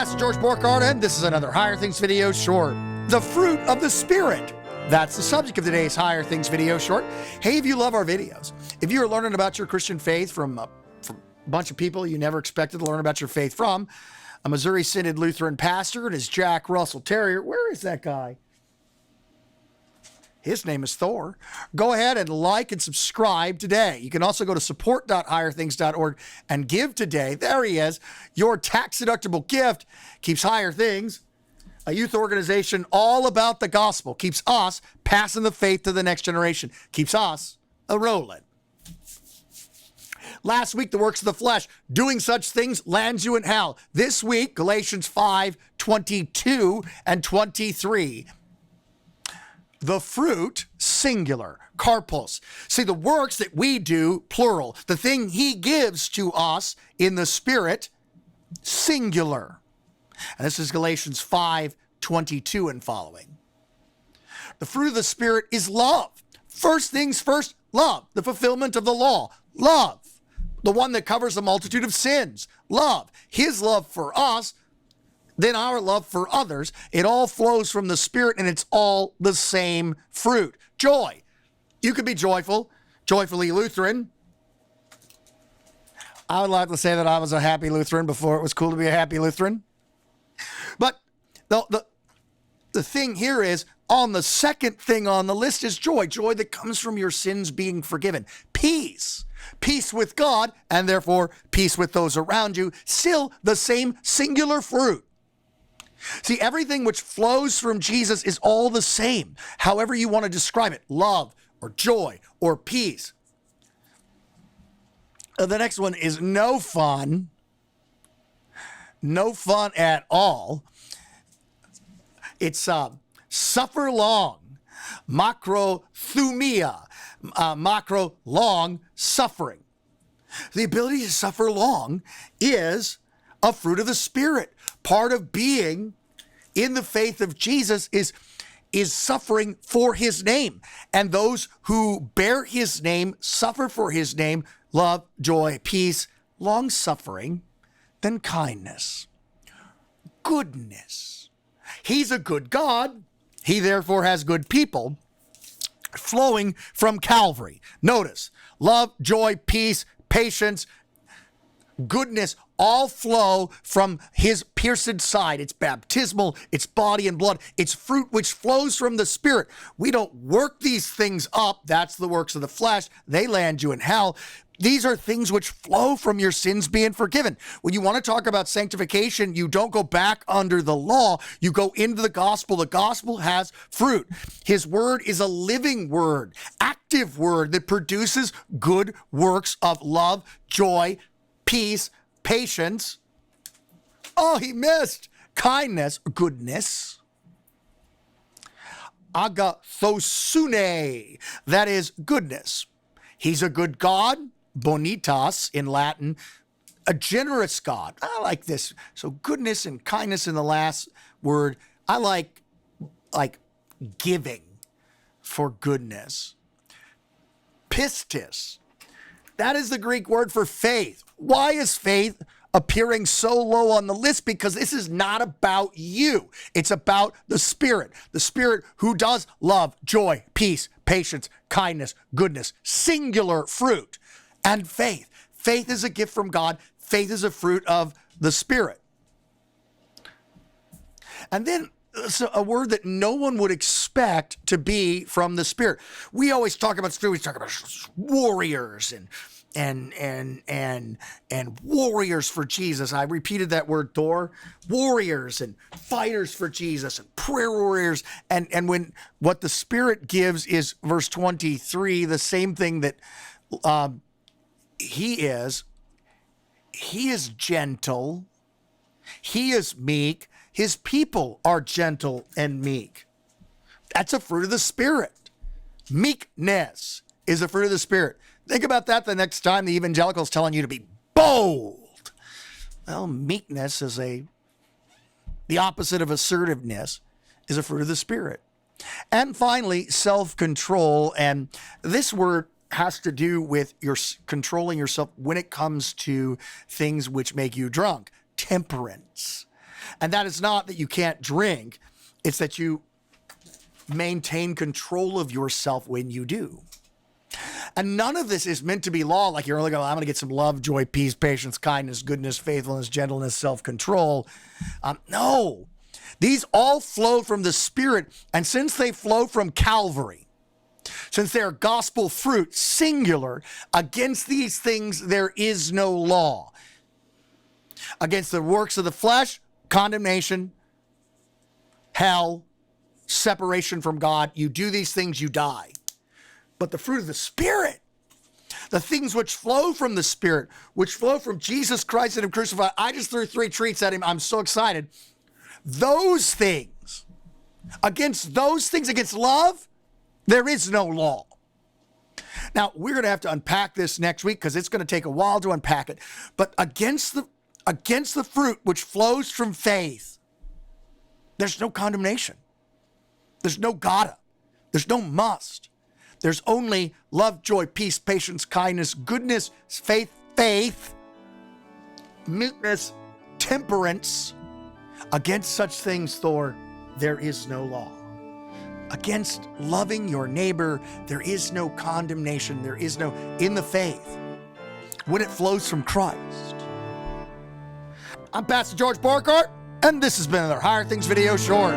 Pastor George Borkard, and this is another Higher Things video short. The fruit of the Spirit. That's the subject of today's Higher Things video short. Hey, if you love our videos, if you are learning about your Christian faith from a bunch of people you never expected to learn about your faith from, a Missouri Synod Lutheran pastor and his Jack Russell Terrier. Where is that guy? His name is Thor. Go ahead and like and subscribe today. You can also go to support.higherthings.org and give today. There he is. Your tax-deductible gift keeps Higher Things, a youth organization all about the gospel, keeps us passing the faith to the next generation, keeps us a-rolling. Last week, the works of the flesh, doing such things lands you in hell. This week, Galatians 5:22 and 23. The fruit, singular, karpos. See, the works that we do, plural. The thing he gives to us in the Spirit, singular. And this is Galatians 5:22 and following. The fruit of the Spirit is love. First things first, love. The fulfillment of the law, love. The one that covers a multitude of sins, love. His love for us, then our love for others. It all flows from the Spirit, and it's all the same fruit. Joy. You could be joyful, joyfully Lutheran. I would like to say that I was a happy Lutheran before it was cool to be a happy Lutheran. But the thing here is, on the second thing on the list is joy. Joy that comes from your sins being forgiven. Peace. Peace with God, and therefore peace with those around you. Still the same singular fruit. See, everything which flows from Jesus is all the same, however you want to describe it. Love, or joy, or peace. The next one is no fun. No fun at all. It's suffer long. Macrothumia. Macro, long, suffering. The ability to suffer long is a fruit of the Spirit. Part of being in the faith of Jesus is suffering for his name. And those who bear his name, suffer for his name, love, joy, peace, long suffering, then kindness, goodness. He's a good God. He therefore has good people flowing from Calvary. Notice, love, joy, peace, patience, goodness, all flow from his pierced side. It's baptismal, it's body and blood, it's fruit which flows from the Spirit. We don't work these things up. That's the works of the flesh. They land you in hell. These are things which flow from your sins being forgiven. When you want to talk about sanctification, you don't go back under the law. You go into the gospel. The gospel has fruit. His word is a living word, active word that produces good works of love, joy, peace, patience. Oh, he missed. Kindness, goodness. Agathosune, that is goodness. He's a good God. Bonitas in Latin, a generous God. I like this. So goodness and kindness in the last word. I like giving for goodness. Pistis. That is the Greek word for faith. Why is faith appearing so low on the list? Because this is not about you. It's about the Spirit. The Spirit who does love, joy, peace, patience, kindness, goodness, singular fruit. And faith. Faith is a gift from God. Faith is a fruit of the Spirit. And then a word that no one would expect to be from the Spirit. We always talk about Spirit. We talk about warriors and warriors for Jesus. I repeated that word, Thor. Warriors and fighters for Jesus and prayer warriors. And when what the Spirit gives is verse 23, the same thing that he is gentle. He is meek. His people are gentle and meek. That's a fruit of the Spirit. Meekness is a fruit of the Spirit. Think about that the next time the evangelical's telling you to be bold. Well, meekness is the opposite of assertiveness, is a fruit of the Spirit. And finally, self-control. And this word has to do with your controlling yourself when it comes to things which make you drunk. Temperance. And that is not that you can't drink. It's that you maintain control of yourself when you do. And none of this is meant to be law. Like you're only going, I'm going to get some love, joy, peace, patience, kindness, goodness, faithfulness, gentleness, self-control. No, these all flow from the Spirit. And since they flow from Calvary, since they are gospel fruit, singular, against these things there is no law. Against the works of the flesh, condemnation, hell, separation from God. You do these things, you die. But the fruit of the Spirit, the things which flow from the Spirit, which flow from Jesus Christ and Him crucified. I just threw 3 treats at him. I'm so excited. Those things, against love, there is no law. Now, we're going to have to unpack this next week because it's going to take a while to unpack it. But against the fruit which flows from faith, there's no condemnation. There's no gotta. There's no must. There's only love, joy, peace, patience, kindness, goodness, faith, meekness, temperance. Against such things, Thor, there is no law. Against loving your neighbor, there is no condemnation. There is no, in the faith, when it flows from Christ. I'm Pastor George Borkart, and this has been another Higher Things video short.